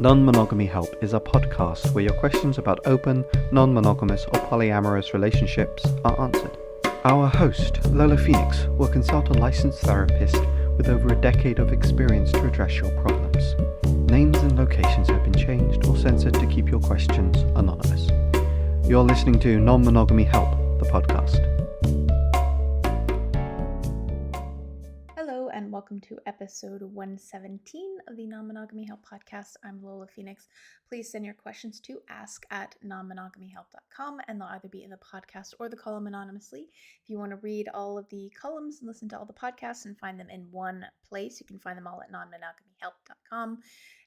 Non-Monogamy Help is a podcast where your questions about open, non-monogamous or polyamorous relationships are answered. Our host, Lola Phoenix, will consult a licensed therapist with over a decade of experience to address your problems. Names and locations have been changed or censored to keep your questions anonymous. You're listening to Non-Monogamy Help, the podcast. Hello and welcome to episode 117 of the Non-Monogamy Help podcast. I'm Lola Phoenix. Please send your questions to ask@nonmonogamyhelp.com and they'll either be in the podcast or the column anonymously. If you want to read all of the columns and listen to all the podcasts and find them in one place, you can find them all at nonmonogamyhelp.com.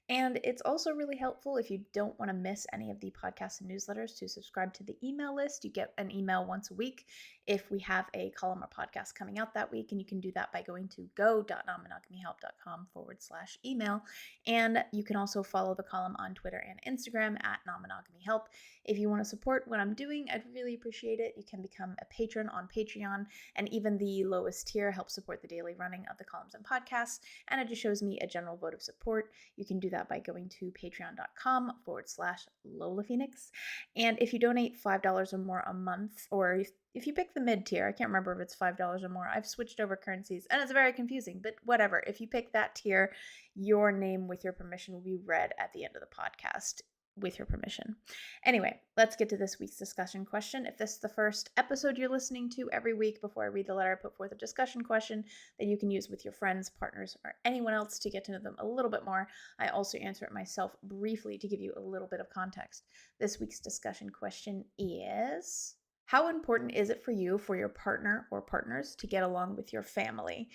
And it's also really helpful if you don't want to miss any of the podcasts and newsletters to subscribe to the email list. You get an email once a week if we have a column or podcast coming out that week, and you can do that by going to go.nonmonogamyhelp.com/email. And you can also follow the column on Twitter and Instagram at nonmonogamyhelp. If you want to support what I'm doing, I'd really appreciate it. You can become a patron on Patreon, and even the lowest tier helps support the daily running of the columns and podcasts, and it just shows me a general vote of support. You can do that by going to patreon.com/Lola Phoenix. And if you donate $5 or more a month, or if you pick the mid tier, I can't remember if it's $5 or more. I've switched over currencies and it's very confusing, but whatever. If you pick that tier, your name with your permission will be read at the end of the podcast with your permission. Anyway, let's get to this week's discussion question. If this is the first episode you're listening to, every week before I read the letter, I put forth a discussion question that you can use with your friends, partners, or anyone else to get to know them a little bit more. I also answer it myself briefly to give you a little bit of context. This week's discussion question is: how important is it for you, for your partner or partners, to get along with your family?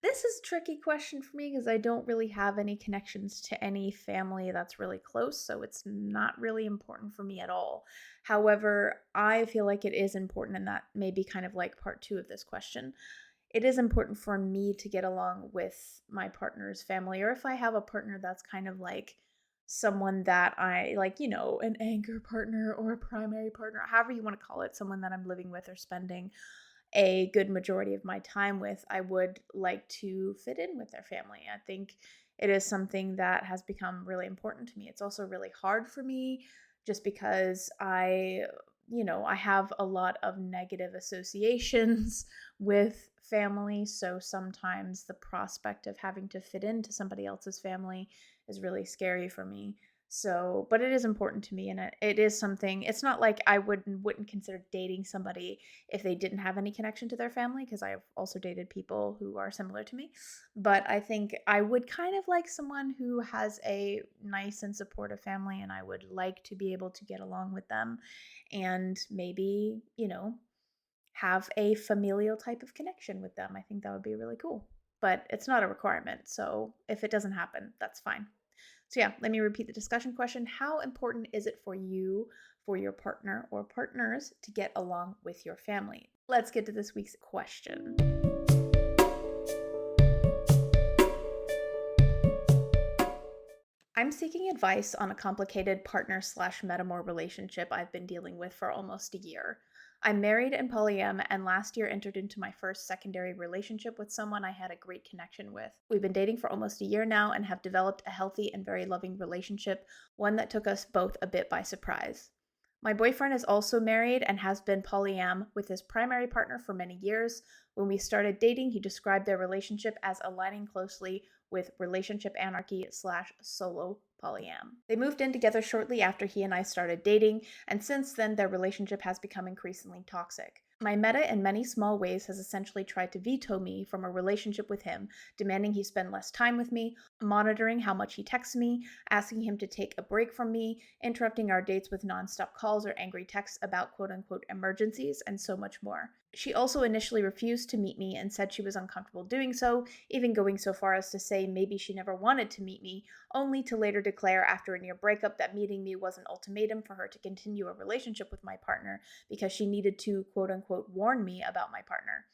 This is a tricky question for me because I don't really have any connections to any family that's really close, so it's not really important for me at all. However, I feel like it is important, and that may be kind of like part two of this question. It is important for me to get along with my partner's family, or if I have a partner that's kind of like someone that I like, an anchor partner or a primary partner, however you want to call it, someone that I'm living with or spending a good majority of my time with, I would like to fit in with their family. I think it is something that has become really important to me. It's also really hard for me just because I have a lot of negative associations with family. So sometimes the prospect of having to fit into somebody else's family is really scary for me. So, but it is important to me, and it is something. It's not like I wouldn't consider dating somebody if they didn't have any connection to their family, because I've also dated people who are similar to me. But I think I would kind of like someone who has a nice and supportive family, and I would like to be able to get along with them and maybe, have a familial type of connection with them. I think that would be really cool. But it's not a requirement, so if it doesn't happen, that's fine. So yeah, let me repeat the discussion question. How important is it for you, for your partner or partners, to get along with your family? Let's get to this week's question. I'm seeking advice on a complicated partner/Metamour relationship I've been dealing with for almost a year. I'm married and polyam, and last year entered into my first secondary relationship with someone I had a great connection with. We've been dating for almost a year now and have developed a healthy and very loving relationship, one that took us both a bit by surprise. My boyfriend is also married and has been polyam with his primary partner for many years. When we started dating, he described their relationship as aligning closely with relationship anarchy/solo polyam. They moved in together shortly after he and I started dating, and since then their relationship has become increasingly toxic. My meta in many small ways has essentially tried to veto me from a relationship with him, demanding he spend less time with me, monitoring how much he texts me, asking him to take a break from me, interrupting our dates with nonstop calls or angry texts about quote-unquote emergencies, and so much more. She also initially refused to meet me and said she was uncomfortable doing so, even going so far as to say maybe she never wanted to meet me, only to later declare after a near breakup that meeting me was an ultimatum for her to continue a relationship with my partner because she needed to quote-unquote warn me about my partner.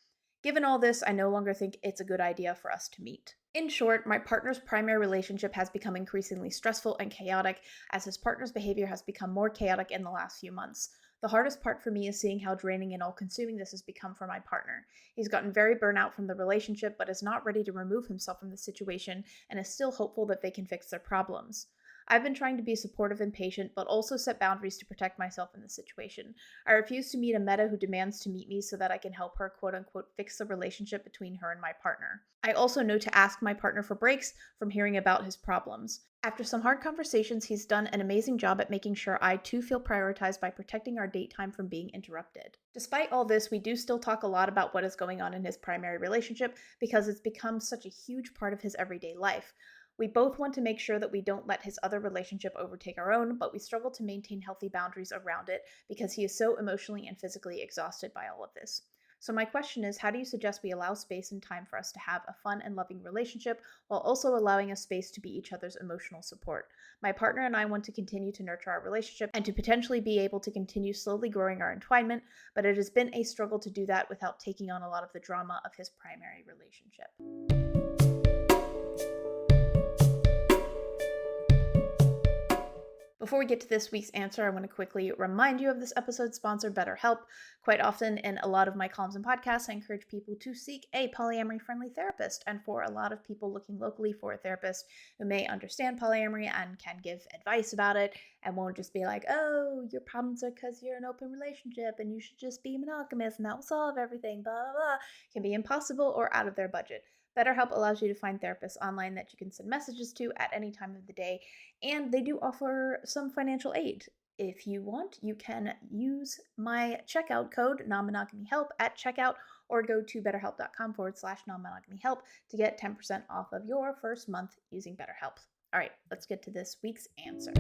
Given all this, I no longer think it's a good idea for us to meet. In short, my partner's primary relationship has become increasingly stressful and chaotic as his partner's behavior has become more chaotic in the last few months. The hardest part for me is seeing how draining and all-consuming this has become for my partner. He's gotten very burnout from the relationship, but is not ready to remove himself from the situation and is still hopeful that they can fix their problems. I've been trying to be supportive and patient, but also set boundaries to protect myself in this situation. I refuse to meet a meta who demands to meet me so that I can help her, quote unquote, fix the relationship between her and my partner. I also know to ask my partner for breaks from hearing about his problems. After some hard conversations, he's done an amazing job at making sure I too feel prioritized by protecting our date time from being interrupted. Despite all this, we do still talk a lot about what is going on in his primary relationship because it's become such a huge part of his everyday life. We both want to make sure that we don't let his other relationship overtake our own, but we struggle to maintain healthy boundaries around it because he is so emotionally and physically exhausted by all of this. So my question is, how do you suggest we allow space and time for us to have a fun and loving relationship while also allowing us space to be each other's emotional support? My partner and I want to continue to nurture our relationship and to potentially be able to continue slowly growing our entwinement, but it has been a struggle to do that without taking on a lot of the drama of his primary relationship. Before we get to this week's answer, I want to quickly remind you of this episode's sponsor, BetterHelp. Quite often in a lot of my columns and podcasts, I encourage people to seek a polyamory-friendly therapist. And for a lot of people looking locally for a therapist who may understand polyamory and can give advice about it and won't just be like, oh, your problems are because you're in an open relationship and you should just be monogamous and that will solve everything, blah, blah, blah, can be impossible or out of their budget. BetterHelp allows you to find therapists online that you can send messages to at any time of the day, and they do offer some financial aid. If you want, you can use my checkout code, Non-Monogamy Help, at checkout, or go to betterhelp.com/non-monogamy help to get 10% off of your first month using BetterHelp. All right, let's get to this week's answer.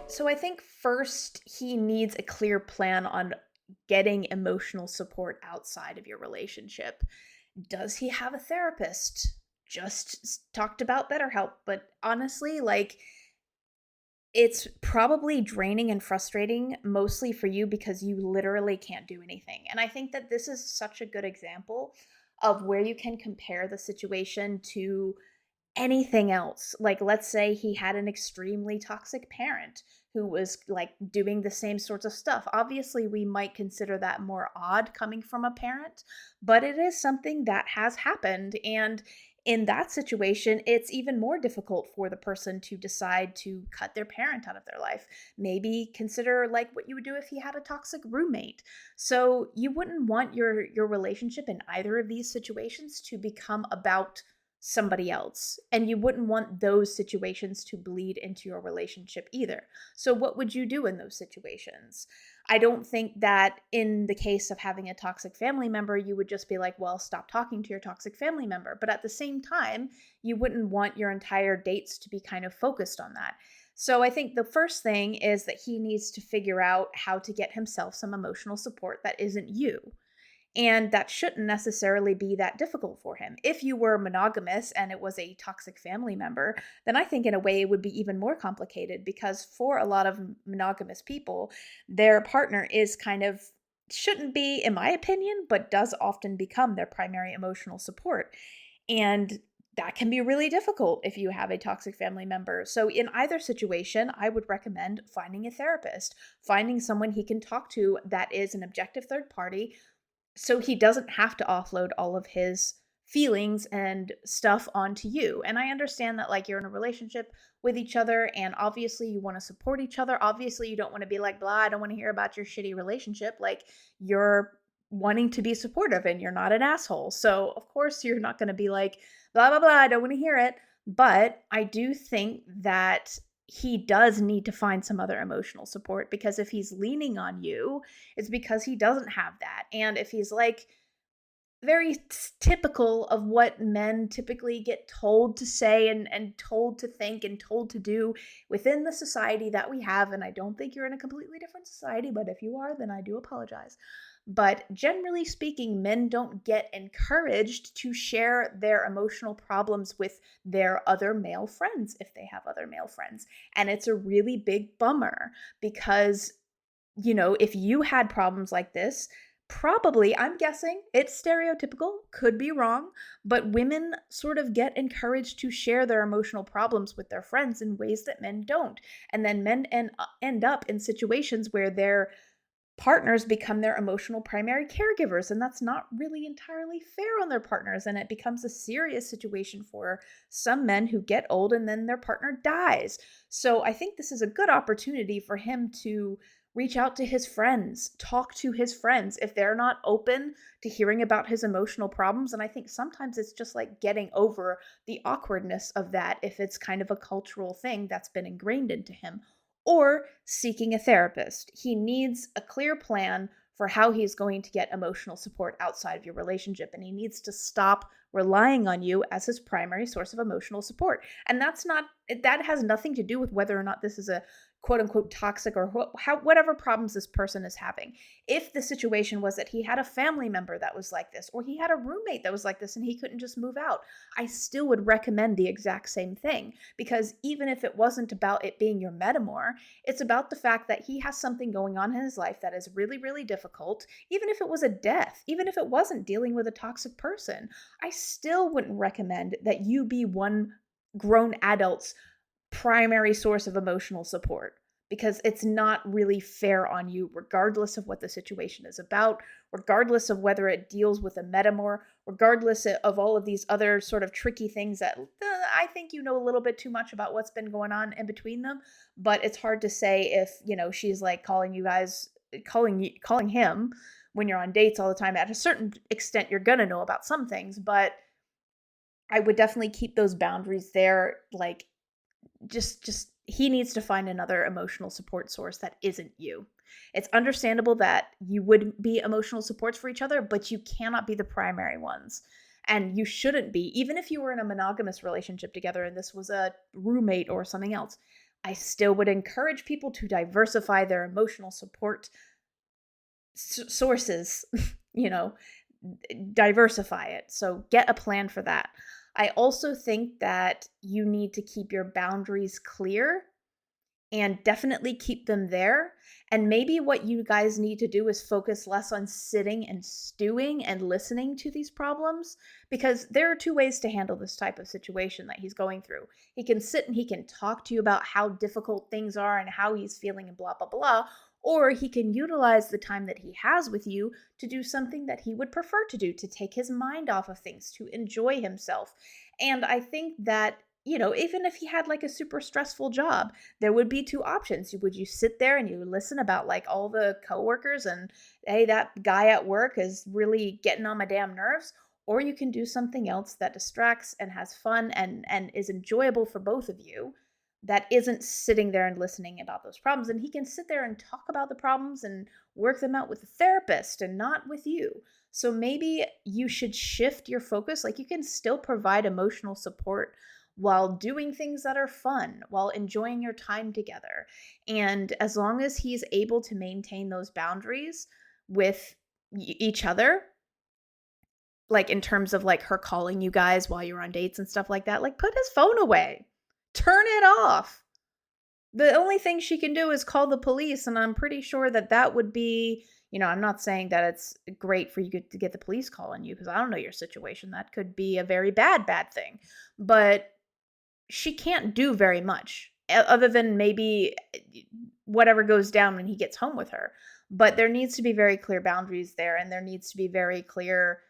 So I think first he needs a clear plan on getting emotional support outside of your relationship. Does he have a therapist? Just talked about BetterHelp, but honestly, it's probably draining and frustrating mostly for you because you literally can't do anything. And I think that this is such a good example of where you can compare the situation to anything else. Like, let's say he had an extremely toxic parent who was doing the same sorts of stuff. Obviously, we might consider that more odd coming from a parent, but it is something that has happened. And in that situation, it's even more difficult for the person to decide to cut their parent out of their life. Maybe consider what you would do if he had a toxic roommate. So you wouldn't want your relationship in either of these situations to become about somebody else. And you wouldn't want those situations to bleed into your relationship either. So what would you do in those situations? I don't think that in the case of having a toxic family member, you would just be like, well, stop talking to your toxic family member. But at the same time, you wouldn't want your entire dates to be kind of focused on that. So I think the first thing is that he needs to figure out how to get himself some emotional support that isn't you. And that shouldn't necessarily be that difficult for him. If you were monogamous and it was a toxic family member, then I think in a way it would be even more complicated because for a lot of monogamous people, their partner is shouldn't be, in my opinion, but does often become their primary emotional support. And that can be really difficult if you have a toxic family member. So in either situation, I would recommend finding a therapist, finding someone he can talk to that is an objective third party, so he doesn't have to offload all of his feelings and stuff onto you. And I understand that you're in a relationship with each other and obviously you want to support each other. Obviously you don't want to be like, blah, I don't want to hear about your shitty relationship. You're wanting to be supportive and you're not an asshole. So of course you're not going to be like, blah, blah, blah, I don't want to hear it. But I do think that he does need to find some other emotional support because if he's leaning on you, it's because he doesn't have that. And if he's very typical of what men typically get told to say and told to think and told to do within the society that we have, and I don't think you're in a completely different society, but if you are, then I do apologize. But generally speaking, men don't get encouraged to share their emotional problems with their other male friends if they have other male friends. And it's a really big bummer because, if you had problems like this, probably, I'm guessing, it's stereotypical, could be wrong, but women sort of get encouraged to share their emotional problems with their friends in ways that men don't. And then men end up in situations where they're partners become their emotional primary caregivers, and that's not really entirely fair on their partners, and it becomes a serious situation for some men who get old and then their partner dies. So I think this is a good opportunity for him to reach out to his friends, talk to his friends if they're not open to hearing about his emotional problems. And I think sometimes it's just like getting over the awkwardness of that if it's kind of a cultural thing that's been ingrained into him, or seeking a therapist. He needs a clear plan for how he's going to get emotional support outside of your relationship, and he needs to stop relying on you as his primary source of emotional support. And that has nothing to do with whether or not this is a quote unquote toxic or whatever problems this person is having. If the situation was that he had a family member that was like this, or he had a roommate that was like this and he couldn't just move out, I still would recommend the exact same thing, because even if it wasn't about it being your Metamour, it's about the fact that he has something going on in his life that is really, really difficult. Even if it was a death, even if it wasn't dealing with a toxic person, I still wouldn't recommend that you be one grown adult's primary source of emotional support, because it's not really fair on you, regardless of what the situation is about, regardless of whether it deals with a Metamour, regardless of all of these other sort of tricky things that I think you know a little bit too much about what's been going on in between them. But it's hard to say if, she's like calling him when you're on dates all the time. At a certain extent, you're gonna know about some things, but I would definitely keep those boundaries there. Like, just he needs to find another emotional support source that isn't you. It's understandable that you would be emotional supports for each other, but you cannot be the primary ones. And you shouldn't be, even if you were in a monogamous relationship together and this was a roommate or something else. I still would encourage people to diversify their emotional support sources, diversify it. So get a plan for that. I also think that you need to keep your boundaries clear and definitely keep them there. And maybe what you guys need to do is focus less on sitting and stewing and listening to these problems, because there are two ways to handle this type of situation that he's going through. He can sit and he can talk to you about how difficult things are and how he's feeling and blah, blah, blah. Or he can utilize the time that he has with you to do something that he would prefer to do, to take his mind off of things, to enjoy himself. And I think that, even if he had like a super stressful job, there would be two options. Would you sit there and you listen about like all the coworkers and, hey, that guy at work is really getting on my damn nerves? Or you can do something else that distracts and has fun and is enjoyable for both of you, that isn't sitting there and listening about those problems. And he can sit there and talk about the problems and work them out with a therapist and not with you. So maybe you should shift your focus. Like, you can still provide emotional support while doing things that are fun, while enjoying your time together. And as long as he's able to maintain those boundaries with each other, like in terms of like her calling you guys while you're on dates and stuff like that, like put his phone away. Turn it off. The only thing she can do is call the police, and I'm pretty sure that would be, I'm not saying that it's great for you to get the police calling you, because I don't know your situation. That could be a very bad thing. But she can't do very much other than maybe whatever goes down when he gets home with her. But there needs to be very clear boundaries there, and there needs to be very clear,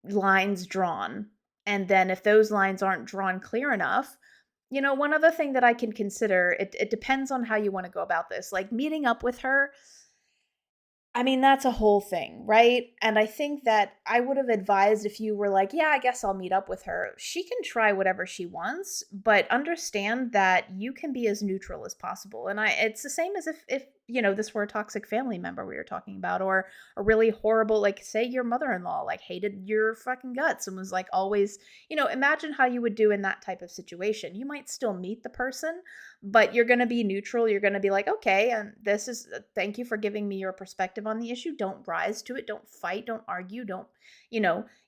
lines drawn. And then if those lines aren't drawn clear enough, one other thing that I can consider, it depends on how you want to go about this. Like, meeting up with her, I mean, that's a whole thing, right? And I think that I would have advised, if you were like, yeah, I guess I'll meet up with her. She can try whatever she wants, but understand that you can be as neutral as possible. And it's the same as if this were a toxic family member we were talking about, or a really horrible, like, say your mother-in-law, like, hated your fucking guts and was like always, imagine how you would do in that type of situation. You might still meet the person, but you're going to be neutral. You're going to be like, okay, and this is, thank you for giving me your perspective on the issue. Don't rise to it. Don't fight. Don't argue. Don't,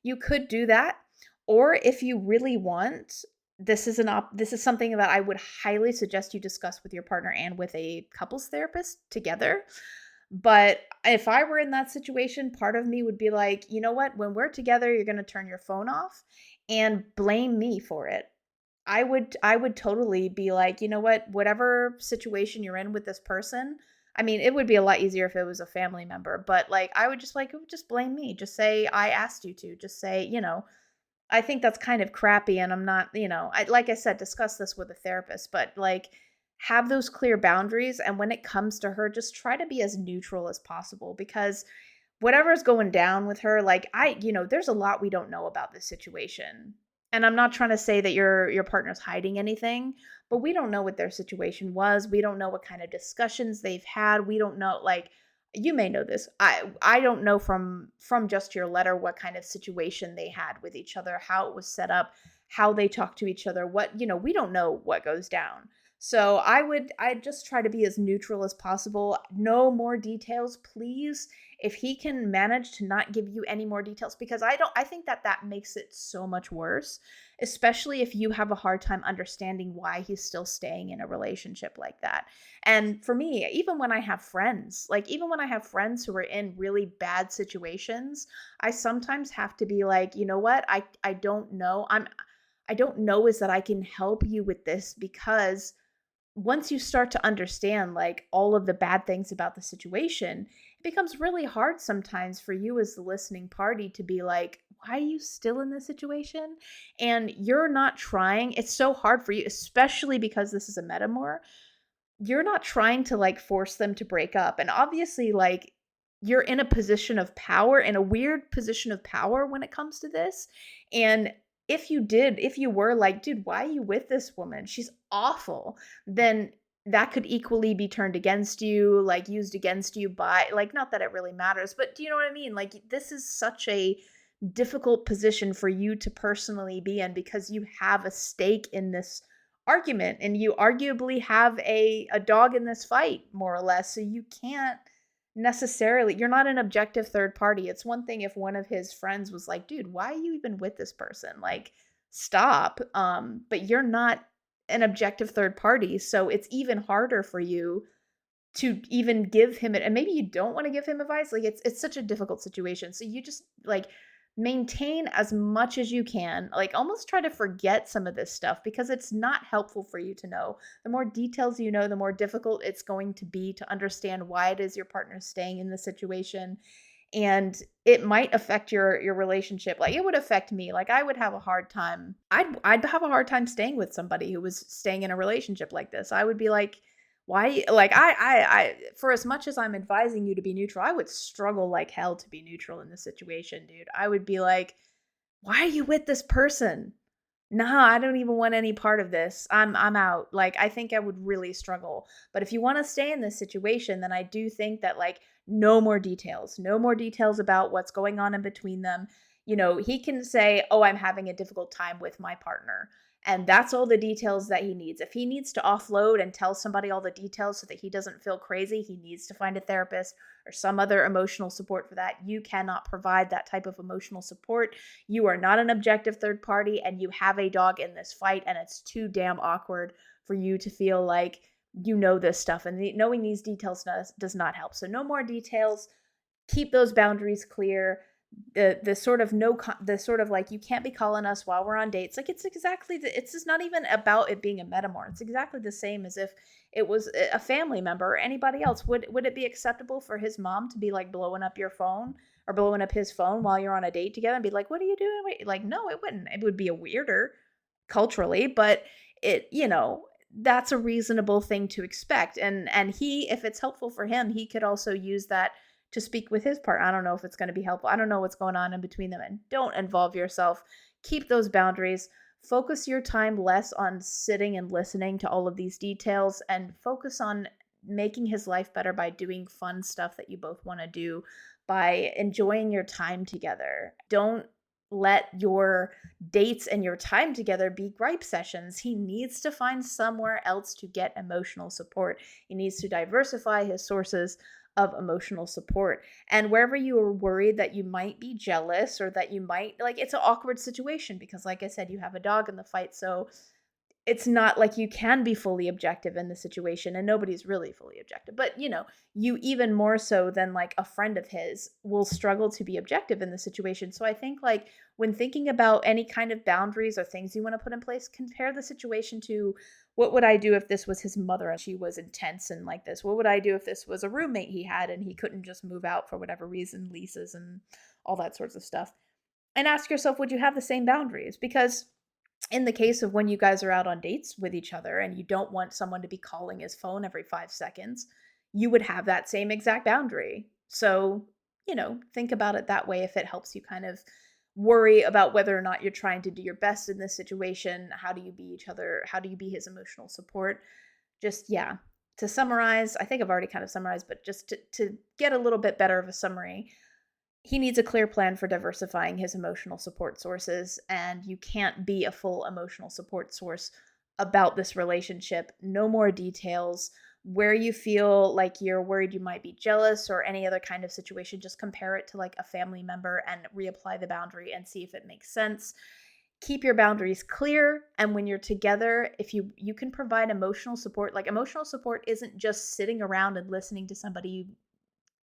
you could do that. Or if you really want, this is something that I would highly suggest you discuss with your partner and with a couples therapist together. But if I were in that situation, part of me would be like, you know what, when we're together, you're going to turn your phone off and blame me for it. I would totally be like, you know what, whatever situation you're in with this person, I mean, it would be a lot easier if it was a family member, but like I would just blame me. Just say I asked you to. Just say, I think that's kind of crappy and I'm not, like I said, discuss this with a therapist, but like have those clear boundaries, and when it comes to her, just try to be as neutral as possible, because whatever's going down with her, like there's a lot we don't know about this situation. And I'm not trying to say that your partner's hiding anything, but we don't know what their situation was. We don't know what kind of discussions they've had. We don't know, like, you may know this. I don't know from just your letter what kind of situation they had with each other, how it was set up, how they talk to each other, what, we don't know what goes down. So I'd just try to be as neutral as possible. No more details, please. If he can manage to not give you any more details, because I think that makes it so much worse, especially if you have a hard time understanding why he's still staying in a relationship like that. And for me, even when I have friends who are in really bad situations, I sometimes have to be like, you know what? I don't know. I don't know is that I can help you with this, because once you start to understand like all of the bad things about the situation, it becomes really hard sometimes for you as the listening party to be like, why are you still in this situation? And you're not trying. It's so hard for you, especially because this is a metamour. You're not trying to like force them to break up. And obviously, like, you're in a position of power, in a weird position of power when it comes to this. And if you were like, dude, why are you with this woman? She's awful. Then that could equally be turned against you, like used against you by, like, not that it really matters, but do you know what I mean? Like, this is such a difficult position for you to personally be in, because you have a stake in this argument and you arguably have a dog in this fight, more or less. So you can't necessarily, you're not an objective third party. It's one thing if one of his friends was like, dude, why are you even with this person? Like, stop. But you're not an objective third party, so it's even harder for you to even give him it. And maybe you don't want to give him advice. Like, it's such a difficult situation. So you just like maintain as much as you can, like almost try to forget some of this stuff, because it's not helpful for you to know. The more details you know, the more difficult it's going to be to understand why it is your partner's staying in the situation. And it might affect your relationship. Like, it would affect me. Like, I would have a hard time. I'd have a hard time staying with somebody who was staying in a relationship like this. I would be like, why? Like, I for as much as I'm advising you to be neutral, I would struggle like hell to be neutral in this situation, dude. I would be like, why are you with this person? Nah, I don't even want any part of this. I'm out. Like, I think I would really struggle. But if you want to stay in this situation, then I do think that, like, no more details. No more details about what's going on in between them. He can say, "Oh, I'm having a difficult time with my partner." And that's all the details that he needs. If he needs to offload and tell somebody all the details so that he doesn't feel crazy, he needs to find a therapist or some other emotional support for that. You cannot provide that type of emotional support. You are not an objective third party, and you have a dog in this fight, and it's too damn awkward for you to feel like you know this stuff. And knowing these details does not help. So no more details. Keep those boundaries clear. The sort of the sort of like, you can't be calling us while we're on dates. Like, it's it's just not even about it being a metamour. It's exactly the same as if it was a family member or anybody else. Would it be acceptable for his mom to be like blowing up your phone or blowing up his phone while you're on a date together and be like, what are you doing? Wait, like, no, it wouldn't. It would be a weirder culturally, but that's a reasonable thing to expect. And he, if it's helpful for him, he could also use that to speak with his partner. I don't know if it's going to be helpful. I don't know what's going on in between them. And don't involve yourself. Keep those boundaries. Focus your time less on sitting and listening to all of these details, and focus on making his life better by doing fun stuff that you both want to do, by enjoying your time together. Don't let your dates and your time together be gripe sessions. He needs to find somewhere else to get emotional support. He needs to diversify his sources of emotional support. And wherever you are worried that you might be jealous or that you might, like, it's an awkward situation because, like I said, you have a dog in the fight. So it's not like you can be fully objective in the situation, and nobody's really fully objective. But, you even more so than like a friend of his will struggle to be objective in the situation. So I think like when thinking about any kind of boundaries or things you want to put in place, compare the situation to what would I do if this was his mother and she was intense and like this? What would I do if this was a roommate he had and he couldn't just move out for whatever reason, leases and all that sorts of stuff? And ask yourself, would you have the same boundaries? Because in the case of when you guys are out on dates with each other and you don't want someone to be calling his phone every 5 seconds, you would have that same exact boundary. So, think about it that way if it helps you kind of worry about whether or not you're trying to do your best in this situation. How do you be each other? How do you be his emotional support? Just, yeah. To summarize, I think I've already kind of summarized, but just to get a little bit better of a summary, he needs a clear plan for diversifying his emotional support sources, and you can't be a full emotional support source about this relationship. No more details. Where you feel like you're worried you might be jealous or any other kind of situation, just compare it to like a family member and reapply the boundary and see if it makes sense. Keep your boundaries clear, and when you're together, if you can provide emotional support, like emotional support isn't just sitting around and listening to somebody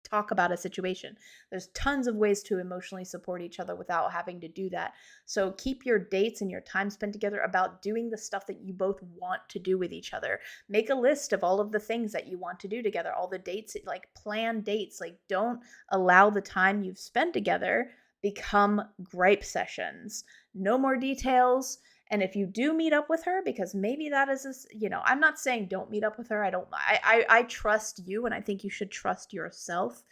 talk about a situation. There's tons of ways to emotionally support each other without having to do that. So keep your dates and your time spent together about doing the stuff that you both want to do with each other. Make a list of all of the things that you want to do together, all the dates, like plan dates. Like don't allow the time you've spent together become gripe sessions. No more details. And if you do meet up with her, because maybe that is, I'm not saying don't meet up with her. I trust you, and I think you should trust yourself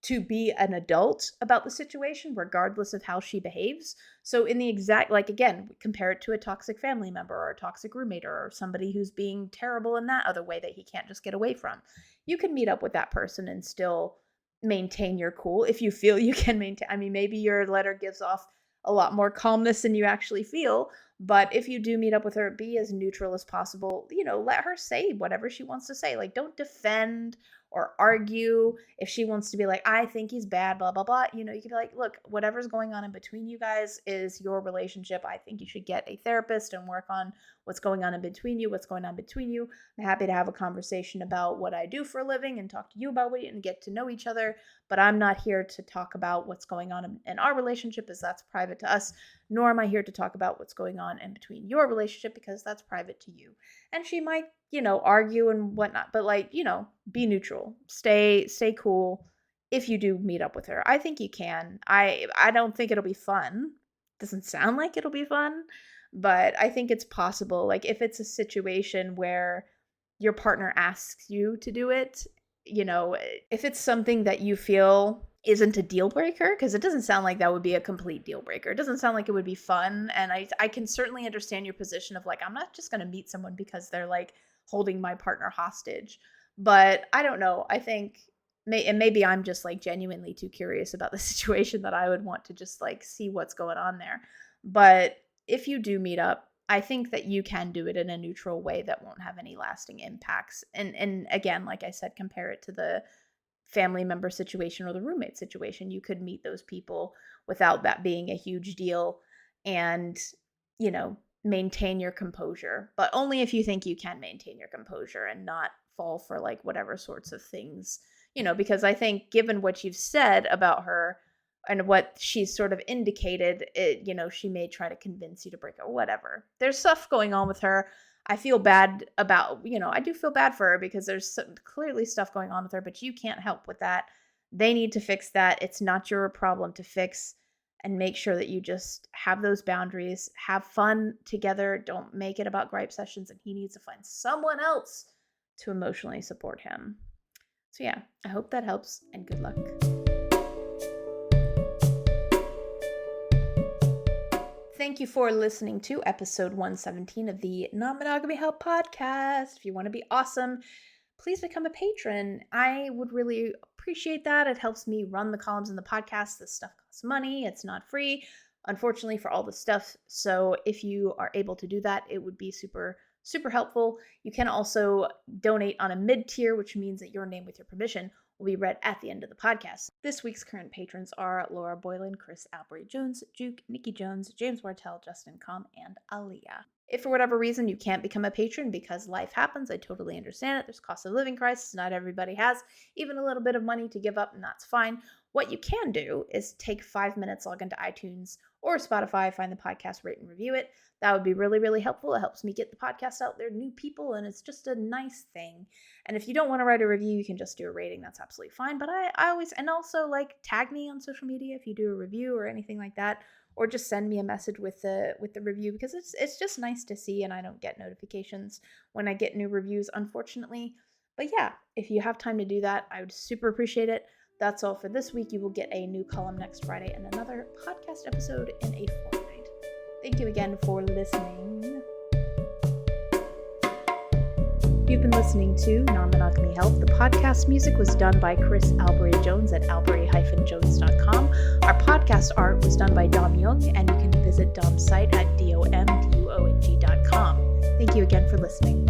to be an adult about the situation, regardless of how she behaves. So in the exact, like, again, compare it to a toxic family member or a toxic roommate or somebody who's being terrible in that other way that he can't just get away from. You can meet up with that person and still maintain your cool if you feel you can maintain. I mean, maybe your letter gives off a lot more calmness than you actually feel. But if you do meet up with her, be as neutral as possible. Let her say whatever she wants to say. Like, don't defend or argue. If she wants to be like, I think he's bad, blah, blah, blah, you can be like, look, whatever's going on in between you guys is your relationship. I think you should get a therapist and work on what's going on in between you, what's going on between you. I'm happy to have a conversation about what I do for a living and talk to you about it and get to know each other. But I'm not here to talk about what's going on in our relationship, as that's private to us, nor am I here to talk about what's going on in between your relationship, because that's private to you. And she might, argue and whatnot, but like, be neutral, stay cool. If you do meet up with her, I think you can. I don't think it'll be fun. Doesn't sound like it'll be fun, but I think it's possible. Like if it's a situation where your partner asks you to do it, if it's something that you feel isn't a deal breaker, because it doesn't sound like that would be a complete deal breaker. It doesn't sound like it would be fun. And I can certainly understand your position of like, I'm not just going to meet someone because they're like holding my partner hostage. But I don't know. I think maybe I'm just like genuinely too curious about the situation that I would want to just like see what's going on there. But if you do meet up, I think that you can do it in a neutral way that won't have any lasting impacts. And again, like I said, compare it to the family member situation or the roommate situation. You could meet those people without that being a huge deal and, maintain your composure, but only if you think you can maintain your composure and not fall for like whatever sorts of things, because I think given what you've said about her and what she's sort of indicated, she may try to convince you to break up or whatever. There's stuff going on with her. I feel bad about, I do feel bad for her because there's clearly stuff going on with her, but you can't help with that. They need to fix that. It's not your problem to fix, and make sure that you just have those boundaries, have fun together. Don't make it about gripe sessions, and he needs to find someone else to emotionally support him. So yeah, I hope that helps, and good luck. Thank you for listening to episode 117 of the Non-Monogamy Help podcast. If you want to be awesome, please become a patron. I would really appreciate that. It helps me run the columns in the podcast. This stuff costs money. It's not free, unfortunately, for all the stuff. So if you are able to do that, it would be super, super helpful. You can also donate on a mid-tier, which means that your name with your permission will be read at the end of the podcast. This week's current patrons are Laura Boylan, Chris Albury Jones, Juke, Nikki Jones, James Wartell, Justin Com, and Aaliyah. If for whatever reason you can't become a patron because life happens, I totally understand it. There's cost of living crisis. Not everybody has even a little bit of money to give up, and that's fine. What you can do is take 5 minutes, log into iTunes or Spotify, find the podcast, rate and review it. That would be really, really helpful. It helps me get the podcast out there to new people, and it's just a nice thing. And if you don't want to write a review, you can just do a rating. That's absolutely fine. But I always, and also like tag me on social media if you do a review or anything like that, or just send me a message with the review, because it's just nice to see, and I don't get notifications when I get new reviews, unfortunately. But yeah, if you have time to do that, I would super appreciate it. That's all for this week. You will get a new column next Friday and another podcast episode in a fortnight. Thank you again for listening. You've been listening to Non-Monogamy Health. The podcast music was done by Chris Albury-Jones at albury-jones.com. Our podcast art was done by Dom Young, and you can visit Dom's site at domduong.com. Thank you again for listening.